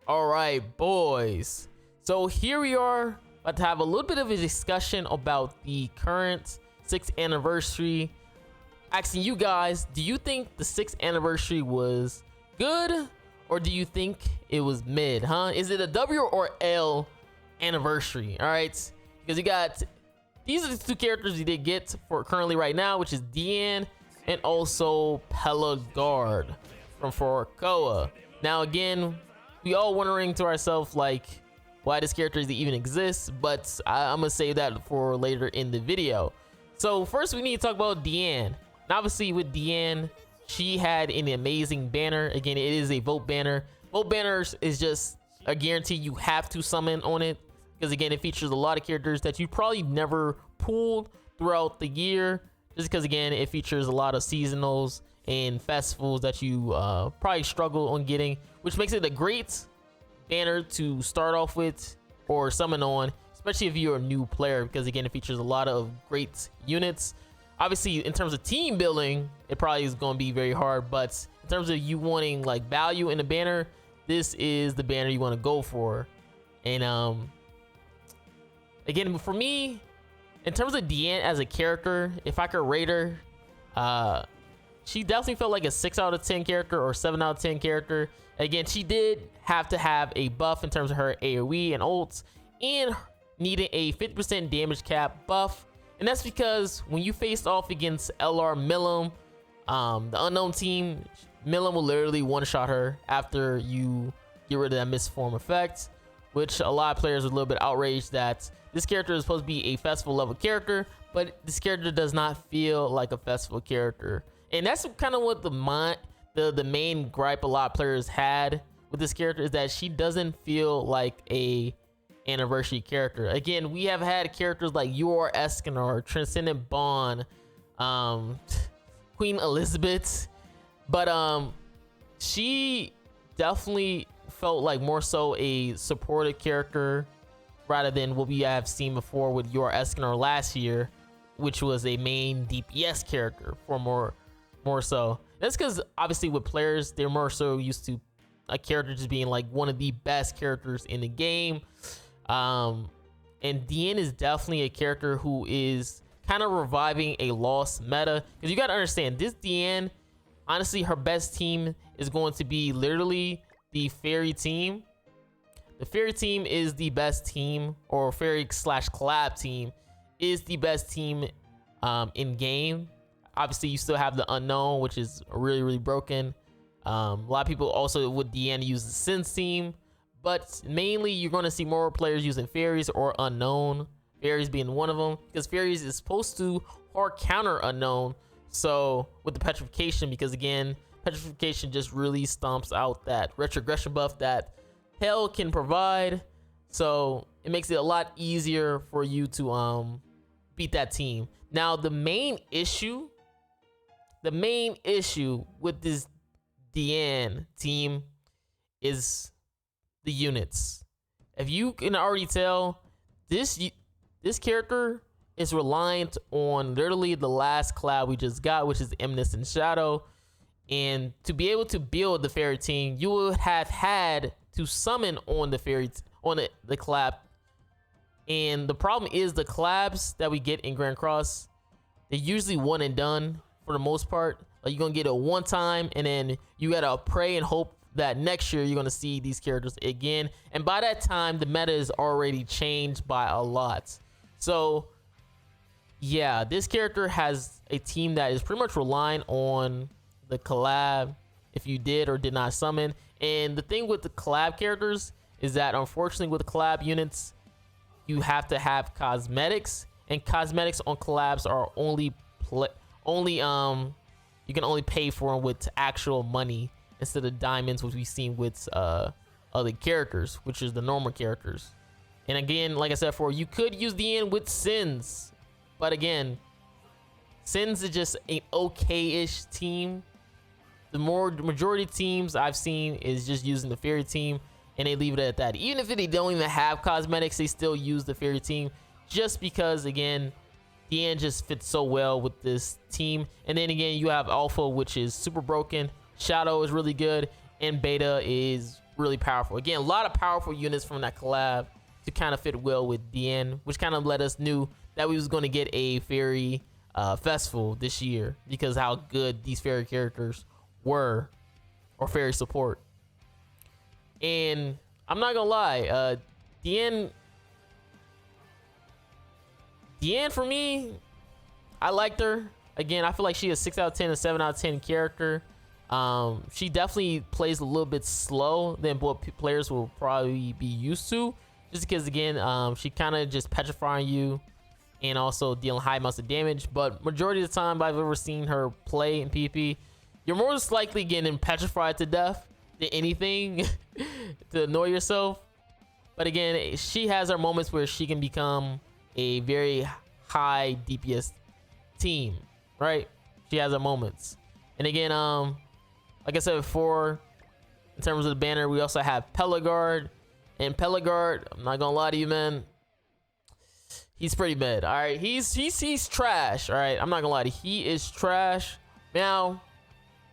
All right, boys. So here we are about to have a little bit of a discussion about the current 6th anniversary. Asking you guys, do you think the 6th anniversary was good or do you think it was mid, huh? Is it a W or L anniversary? All right, because you got, these are the two characters you did get for currently right now, which is Deianne and also Pelagard from Koa. Now again, we all wondering to ourselves like why this character even exists, but I'm gonna save that for later in the video. So first we need to talk about Deianne. And obviously with Deianne, she had an amazing banner. Again, it is a vote banner. Vote banners is just a guarantee you have to summon on it, because again, it features a lot of characters that you probably never pulled throughout the year, just because again, it features a lot of seasonals and festivals that you probably struggle on getting, which makes it a great banner to start off with or summon on, especially if you're a new player, because again, it features a lot of great units. Obviously, in terms of team building, it probably is going to be very hard, but in terms of you wanting like value in the banner, this is the banner you want to go for. And again, for me, in terms of Deianne as a character, if I could rate her, she definitely felt like a 6 out of 10 character or 7 out of 10 character. Again, she did have to have a buff in terms of her AoE and ults, and needed a 50% damage cap buff. And that's because when you faced off against LR Milim, the unknown team, Milim will literally one-shot her after you get rid of that misform effect, which a lot of players are a little bit outraged that this character is supposed to be a festival level character, but this character does not feel like a festival character. And that's kind of what the main gripe a lot of players had with this character, is that she doesn't feel like a anniversary character. Again, we have had characters like Yor Escanor, Transcendent Bond, Queen Elizabeth, but she definitely felt like more so a supportive character rather than what we have seen before with Yor Escanor last year, which was a main DPS character for more so. That's because obviously with players, they're more so used to a character just being like one of the best characters in the game. And Deianne is definitely a character who is kind of reviving a lost meta, because you got to understand, this Deianne, honestly, her best team is going to be literally the fairy team. The fairy team is the best team, or fairy / collab team is the best team in game. Obviously, you still have the unknown, which is really broken. A lot of people also with Deianne use the Sins team, but mainly you're going to see more players using fairies or unknown. Fairies being one of them, because fairies is supposed to hard counter unknown. So with the petrification, because again, petrification just really stomps out that retrogression buff that Hell can provide. So it makes it a lot easier for you to beat that team. Now the main issue with this Deianne team is the units. If you can already tell, this character is reliant on literally the last collab we just got, which is Eminence and Shadow. And to be able to build the fairy team, you would have had to summon on the fairy the collab. And the problem is the collabs that we get in grandcross, they're usually one and done for the most part. Like, you're gonna get it one time, and then you gotta pray and hope that next year you're gonna see these characters again. And by that time, the meta is already changed by a lot. So yeah, this character has a team that is pretty much relying on the collab if you did or did not summon. And the thing with the collab characters is that unfortunately with the collab units, you have to have cosmetics, and cosmetics on collabs are you can only pay for them with actual money instead of diamonds, which we've seen with other characters, which is the normal characters. And again, like I said before, you could use Deianne with Sins, but again, Sins is just an okay-ish team. The majority teams I've seen is just using the fairy team, and they leave it at that. Even if they don't even have cosmetics, they still use the fairy team, just because again, Deianne just fits so well with this team. And then again, you have Alpha, which is super broken. Shadow is really good, and Beta is really powerful. Again, a lot of powerful units from that collab to kind of fit well with Deianne, which kind of let us knew that we was going to get a fairy festival this year because how good these fairy characters were, or fairy support. And I'm not gonna lie, Deianne for me, I liked her. Again, I feel like she is 6 out of 10 and 7 out of 10 character. She definitely plays a little bit slow than what players will probably be used to, just because again, she kind of just petrifying you and also dealing high amounts of damage. But majority of the time I've ever seen her play in PvP, you're most likely getting petrified to death than anything to annoy yourself. But again, she has her moments where she can become a very high DPS team, right? She has her moments. And again, like I said before, in terms of the banner, we also have Pelagard. And Pelagard, I'm not gonna lie to you, man, he's pretty bad. All right, he's trash. All right, I'm not gonna lie to you, he is trash. Now,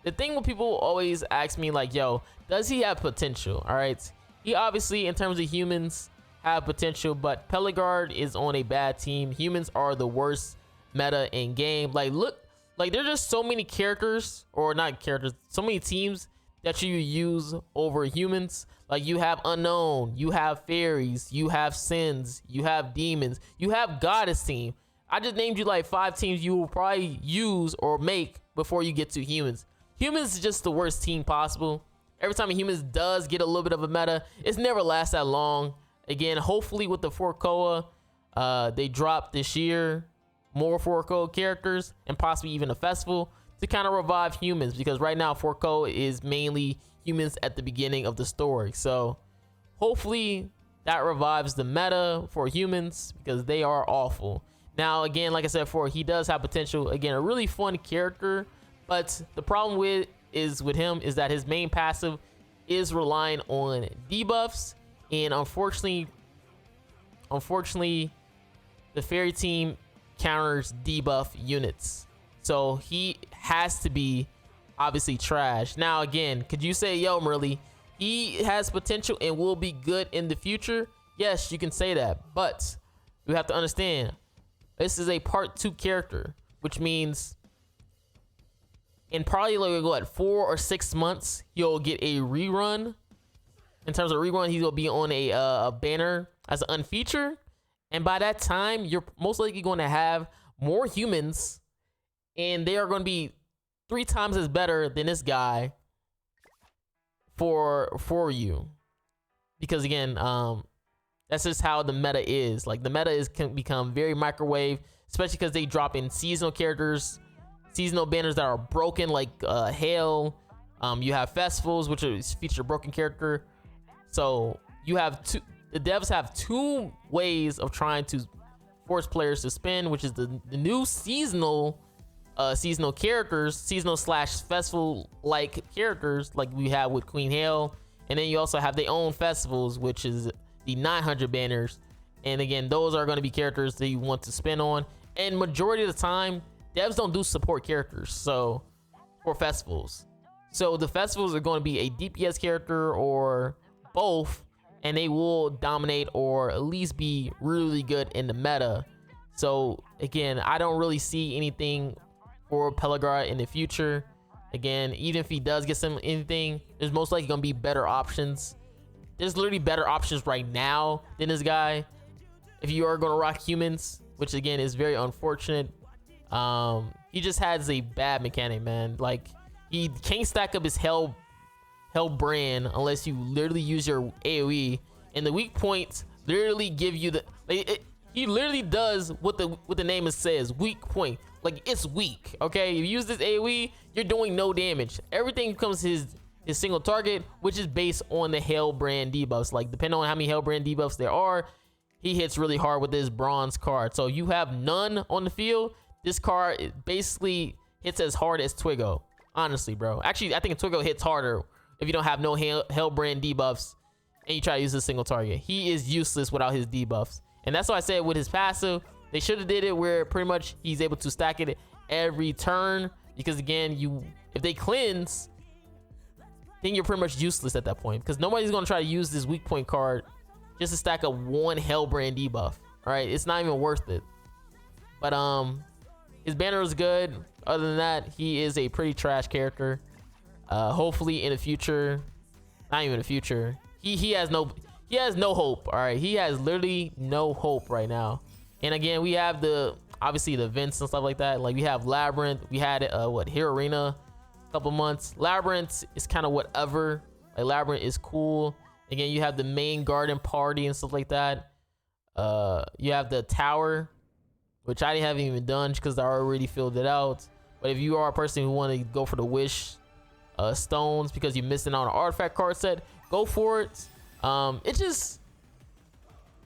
the thing when people always ask me like, yo, does he have potential? All right, he obviously in terms of humans have potential, but Pelagard is on a bad team. Humans are the worst meta in game. Like, look, like there's just so many characters, or not characters, so many teams that you use over humans. Like you have unknown, you have fairies, you have sins, you have demons, you have goddess team. I just named you like 5 teams you will probably use or make before you get to humans. Humans is just the worst team possible. Every time a humans does get a little bit of a meta, it's never lasts that long. Again, hopefully with the 4 Koa, they drop this year more 4 Koa characters and possibly even a festival to kind of revive humans, because right now 4 Koa is mainly humans at the beginning of the story. So hopefully that revives the meta for humans, because they are awful. Now again, like I said before, he does have potential. Again, a really fun character, but the problem with him is that his main passive is relying on debuffs, and unfortunately the fairy team counters debuff units, so he has to be obviously trash. Now again, could you say, yo Marilli, he has potential and will be good in the future? Yes, you can say that, but you have to understand this is a part 2 character, which means in probably like what 4 or 6 months you'll get a rerun. In terms of rerun, he will be on a banner as an unfeatured, and by that time you're most likely going to have more humans, and they are going to be 3 times as better than this guy for you, because again, that's just how the meta is. Like the meta can become very microwave, especially because they drop in seasonal characters, seasonal banners that are broken, like hail. You have festivals which feature broken character. So you have the devs have 2 ways of trying to force players to spin, which is the new seasonal characters, seasonal / festival like characters, like we have with Queen Hail, and then you also have their own festivals, which is the 900 banners. And again, those are going to be characters that you want to spin on, and majority of the time devs don't do support characters so for festivals. So the festivals are going to be a DPS character or both, and they will dominate or at least be really good in the meta. So again, I don't really see anything for Pelagard in the future. Again, even if he does get some anything, there's most likely gonna be better options. There's literally better options right now than this guy if you are gonna rock humans, which again is very unfortunate. He just has a bad mechanic, man. Like he can't stack up his hell brand unless you literally use your AoE, and the weak points literally give you the he literally does what the name says, weak point. Like it's weak. Okay, you use this AoE, you're doing no damage. Everything becomes his single target, which is based on the Hell brand debuffs. Like depending on how many Hell brand debuffs there are, he hits really hard with this bronze card. So you have none on the field, this card basically hits as hard as Twiggo. Honestly, bro. Actually, I think Twiggo hits harder if you don't have no Hell brand debuffs and you try to use a single target. He is useless without his debuffs, and that's why I said with his passive, they should have did it where pretty much he's able to stack it every turn, because again, if they cleanse, then you're pretty much useless at that point, because nobody's gonna try to use this weak point card just to stack up one Hellbrand debuff. All right, it's not even worth it. But his banner is good. Other than that, he is a pretty trash character. Hopefully in the future, not even the future, he has no hope. All right, he has literally no hope right now. And again, we have obviously the events and stuff like that. Like we have Labyrinth, we had Hero Arena a couple months. Labyrinth is kind of whatever. Like Labyrinth is cool. Again, you have the main garden party and stuff like that. You have the tower, which I haven't even done because I already filled it out. But if you are a person who want to go for the wish stones because you're missing out on an artifact card set, go for it. It just,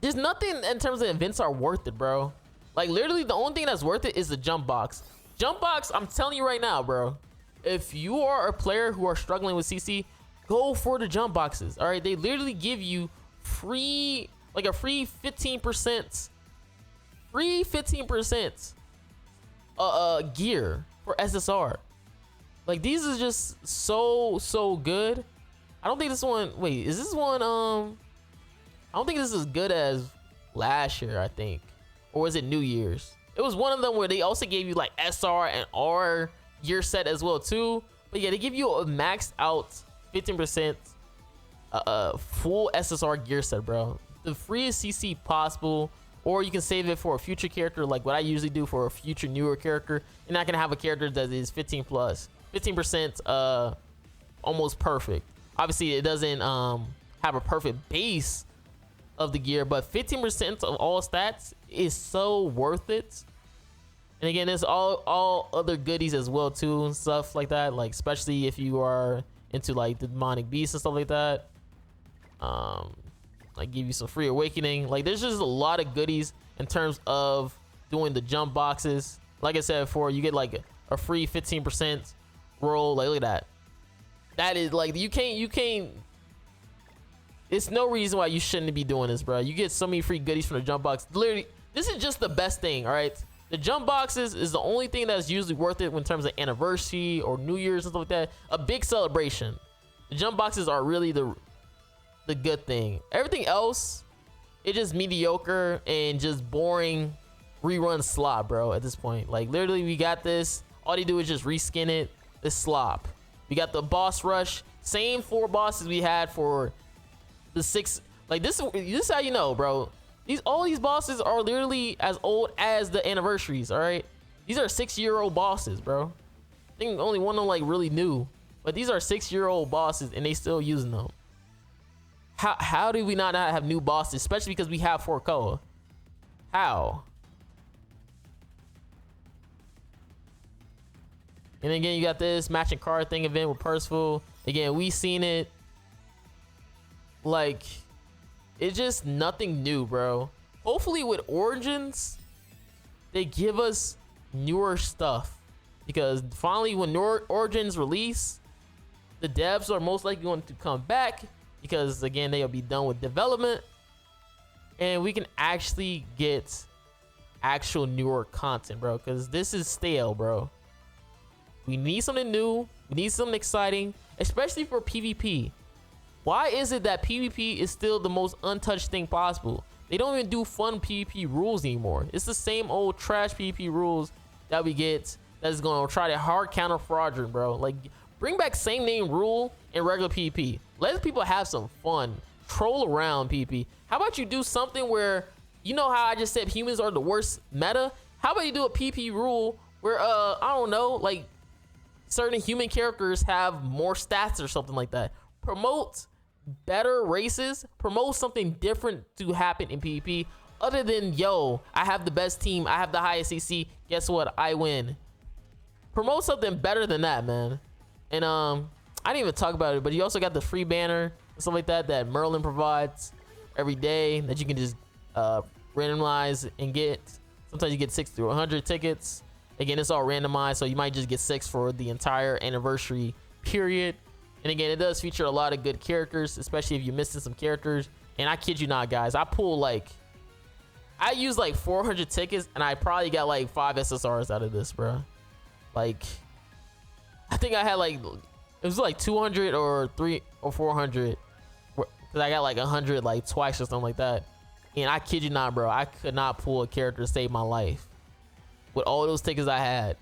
there's nothing in terms of events are worth it, bro. Like literally the only thing that's worth it is the jump box. Jump box, I'm telling you right now, bro. If you are a player who are struggling with CC, go for the jump boxes. All right, they literally give you free, like a free 15%, gear for SSR. Like these is just so good. I don't think this one, wait, is this one I don't think this is as good as last year, I think. Or was it New Year's? It was one of them where they also gave you like SR and R gear set as well too. But yeah, they give you a maxed out 15% full SSR gear set, bro. The freest CC possible. Or you can save it for a future character, like what I usually do for a future newer character. You're not gonna have a character that is 15%, almost perfect. Obviously, it doesn't have a perfect base of the gear, but 15% of all stats is so worth it. And again, there's all other goodies as well too, and stuff like that. Like especially if you are into like the demonic beasts and stuff like that. Like give you some free awakening. Like there's just a lot of goodies in terms of doing the jump boxes. Like I said before, you get like a free 15% roll. Like look at that. That is like you can't. It's no reason why you shouldn't be doing this, bro. You get so many free goodies from the jump box. Literally, this is just the best thing. All right, the jump boxes is the only thing that's usually worth it in terms of anniversary or New Year's and stuff like that. A big celebration. The jump boxes are really the good thing. Everything else, it's just mediocre and just boring rerun slop, bro. At this point, like literally, we got this. All they do is just reskin it. It's slop. We got the boss rush. Same 4 bosses we had for the 6. Like this is how you know, bro. All these bosses are literally as old as the anniversaries. All right, these are 6-year-old bosses, bro. I think only one of them like really new, but these are 6-year-old bosses and they still using them. How do we not have new bosses, especially because we have 4 Koa? How? And again, you got this matching card thing event with Percival. Again, we seen it. Like, it's just nothing new, bro. Hopefully with Origins, they give us newer stuff. Because finally, when Origins release, the devs are most likely going to come back. Because, again, they'll be done with development. And we can actually get actual newer content, bro. Because this is stale, bro. We need something new. We need something exciting, especially for PvP. Why is it that PvP is still the most untouched thing possible? They don't even do fun PvP rules anymore. It's the same old trash PvP rules that we get that's going to try to hard counter fraudulent, bro. Like, bring back same name rule in regular PvP. Let people have some fun. Troll around PvP. How about you do something where, you know how I just said humans are the worst meta? How about you do a PvP rule where, I don't know, like, certain human characters have more stats or something like that. Promote better races. Promote something different to happen in PvP other than, yo, I have the best team, I have the highest CC, guess what, I win. Promote something better than that, man. And I didn't even talk about it, but you also got the free banner and stuff like that Merlin provides every day that you can just randomize and get. Sometimes you get 6 through 100 tickets. Again, it's all randomized, so you might just get 6 for the entire anniversary period. And again, it does feature a lot of good characters, especially if you're missing some characters. And I kid you not, guys, I used like 400 tickets and I probably got like 5 SSRs out of this, bro. Like, I think I had like It was like 200 or 3 or 400. Cause I got like 100 like twice or something like that. And I kid you not, bro, I could not pull a character to save my life with all those tickets I had.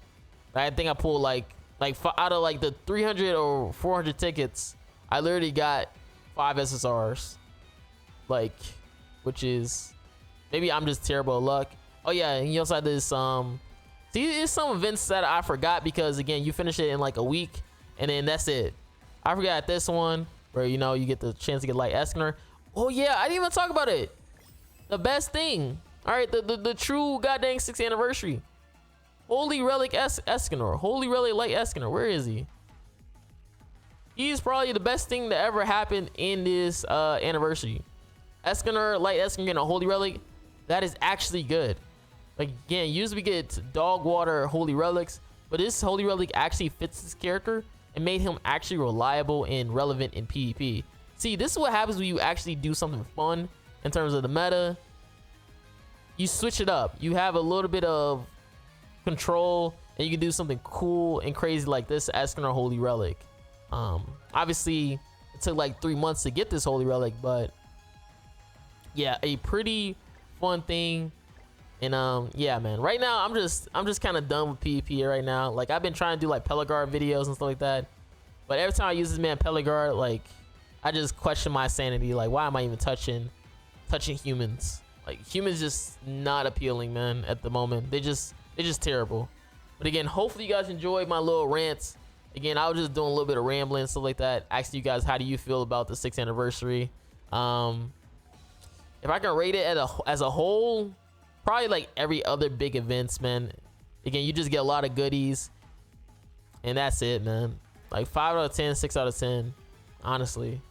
I think I pulled like out of like the 300 or 400 tickets, I literally got 5 SSRs. Like, which is, maybe I'm just terrible at luck. Oh yeah, and you also had this see, there's some events that I forgot because again, you finish it in like a week and then that's it. I forgot this one where, you know, you get the chance to get like Eskener. Oh yeah, I didn't even talk about it. The best thing. All right, the true goddamn 6th anniversary. Holy Relic Eskener. Holy Relic Light Eskener. Where is he? He's probably the best thing that ever happened in this anniversary. Eskener, Light Eskener, getting a Holy Relic. That is actually good. Like, again, usually we get dog water Holy Relics, but this Holy Relic actually fits this character and made him actually reliable and relevant in PvP. See, this is what happens when you actually do something fun in terms of the meta. You switch it up. You have a little bit of control and you can do something cool and crazy like this Eskener Holy Relic. Obviously it took like 3 months to get this Holy Relic, but yeah, a pretty fun thing. And yeah, man, right now I'm just kind of done with PvP right now. Like, I've been trying to do like Pelagard videos and stuff like that, but every time I use this man Pelagard, like, I just question my sanity. Like, why am I even touching humans? Like, humans just not appealing, man, at the moment. They're just terrible. But again, hopefully you guys enjoyed my little rants. Again, I was just doing a little bit of rambling and stuff like that, asking you guys, how do you feel about the 6th anniversary? If I can rate it as a whole, probably like every other big events, man. Again, you just get a lot of goodies and that's it, man. Like 5 out of 10, 6 out of 10, honestly.